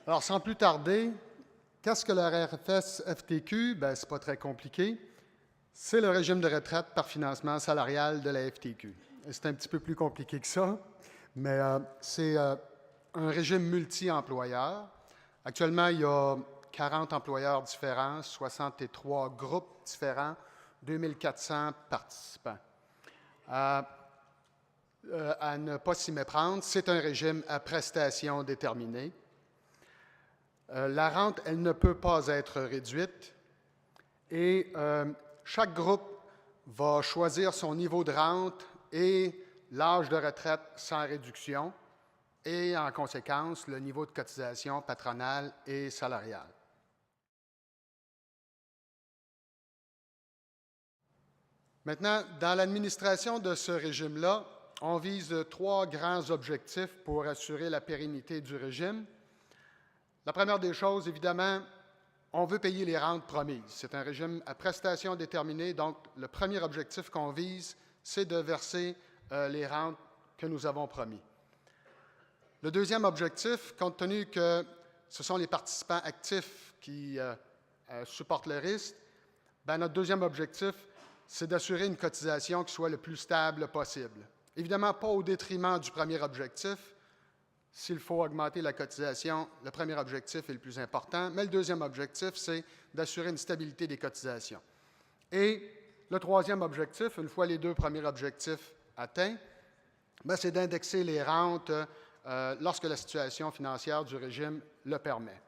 Alors, sans plus tarder, qu'est-ce que le RFS-FTQ? Bien, ce n'est pas très compliqué. C'est le régime de retraite par financement salarial de la FTQ. C'est un petit peu plus compliqué que ça, mais c'est un régime multi-employeur. Actuellement, il y a 40 employeurs différents, 63 groupes différents, 2400 participants. À ne pas s'y méprendre, c'est un régime à prestations déterminées. La rente, elle ne peut pas être réduite et chaque groupe va choisir son niveau de rente et l'âge de retraite sans réduction et, en conséquence, le niveau de cotisation patronale et salariale. Maintenant, dans l'administration de ce régime-là, on vise 3 grands objectifs pour assurer la pérennité du régime. La première des choses, évidemment, on veut payer les rentes promises. C'est un régime à prestations déterminées, donc le premier objectif qu'on vise, c'est de verser les rentes que nous avons promis. Le deuxième objectif, compte tenu que ce sont les participants actifs qui supportent le risque, bien, notre deuxième objectif, c'est d'assurer une cotisation qui soit le plus stable possible. Évidemment, pas au détriment du premier objectif. S'il faut augmenter la cotisation, le premier objectif est le plus important, mais le deuxième objectif, c'est d'assurer une stabilité des cotisations. Et le troisième objectif, une fois les 2 premiers objectifs atteints, c'est d'indexer les rentes lorsque la situation financière du régime le permet.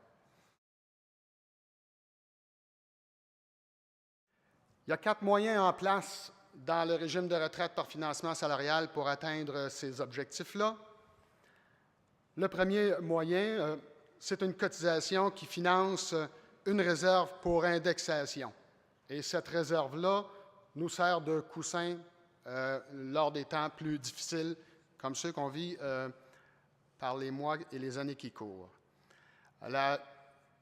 Il y a 4 moyens en place dans le régime de retraite par financement salarial pour atteindre ces objectifs-là. Le premier moyen, c'est une cotisation qui finance une réserve pour indexation. Et cette réserve-là nous sert de coussin lors des temps plus difficiles, comme ceux qu'on vit par les mois et les années qui courent. Le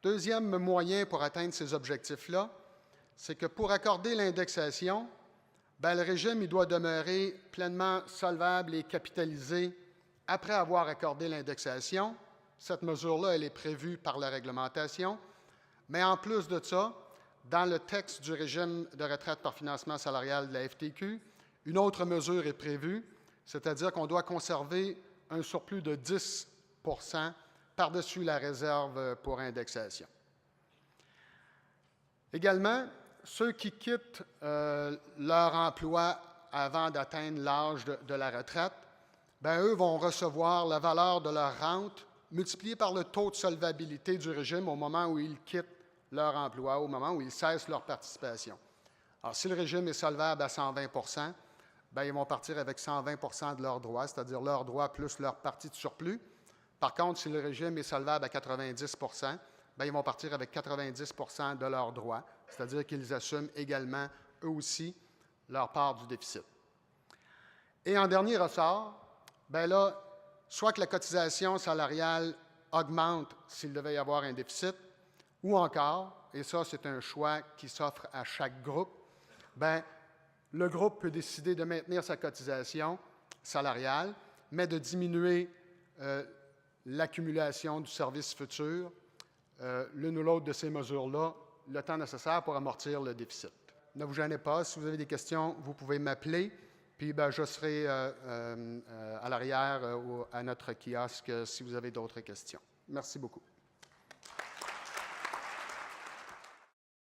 deuxième moyen pour atteindre ces objectifs-là, c'est que pour accorder l'indexation, le régime il doit demeurer pleinement solvable et capitalisé après avoir accordé l'indexation. Cette mesure-là, elle est prévue par la réglementation. Mais en plus de ça, dans le texte du régime de retraite par financement salarial de la FTQ, une autre mesure est prévue, c'est-à-dire qu'on doit conserver un surplus de 10 % par-dessus la réserve pour indexation. Également, ceux qui quittent leur emploi avant d'atteindre l'âge de la retraite, eux vont recevoir la valeur de leur rente multipliée par le taux de solvabilité du régime au moment où ils quittent leur emploi, au moment où ils cessent leur participation. Alors, si le régime est solvable à 120 % ils vont partir avec 120 % de leurs droits, c'est-à-dire leurs droits plus leur partie de surplus. Par contre, si le régime est solvable à 90 % ils vont partir avec 90 % de leurs droits, c'est-à-dire qu'ils assument également, eux aussi, leur part du déficit. Et en dernier ressort, soit que la cotisation salariale augmente s'il devait y avoir un déficit, ou encore, et ça c'est un choix qui s'offre à chaque groupe, le groupe peut décider de maintenir sa cotisation salariale, mais de diminuer l'accumulation du service futur, l'une ou l'autre de ces mesures-là, le temps nécessaire pour amortir le déficit. Ne vous gênez pas, si vous avez des questions, vous pouvez m'appeler. Puis je serai à l'arrière à notre kiosque si vous avez d'autres questions. Merci beaucoup.